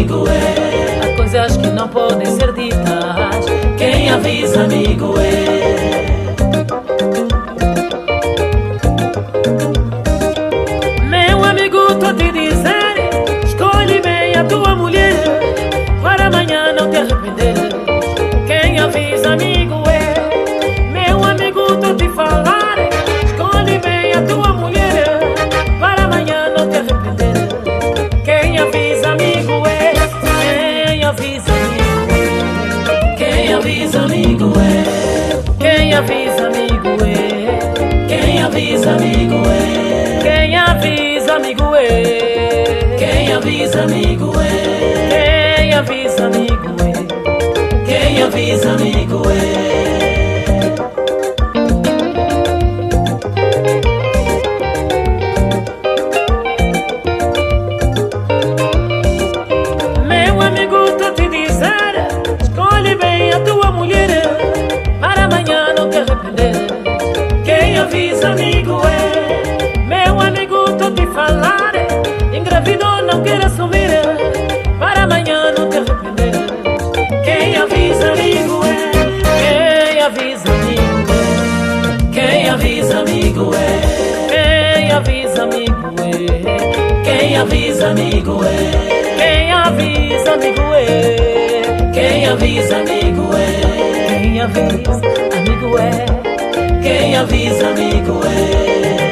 amigo, é. Há coisas que não podem ser ditas. Quem avisa, amigo, é. Meu amigo, tô te dizer, escolhe bem a tua mulher, para amanhã não te arrepender. Quem avisa, amigo, é. Meu amigo, tô te falar, escolhe bem a tua mulher, para amanhã não te arrepender. Quem avisa, amigo, é. Quem avisa, amigo, é. Quem avisa, amigo, é. Quem avisa, amigo, é. Quem avisa, amigo, é. Quem avisa, amigo, é. Quem avisa, amigo, é. Quem avisa, amigo, é. Quem avisa, amigo, é. Meu amigo, tô te dizer, escolhe bem a tua mulher, para amanhã não te arrepender. Quem avisa, amigo, é. Meu amigo, tô te falar, engravidou, não quer assumir, para amanhã não te arrepender. Quem avisa, amigo, é. Quem avisa, amigo, é. Quem avisa, amigo, é. Quem avisa, amigo, é. Quem avisa, amigo, é. Quem avisa, amigo, é. Quem avisa, amigo, é. Quem avisa, amigo, é. Quem avisa, amigo, é.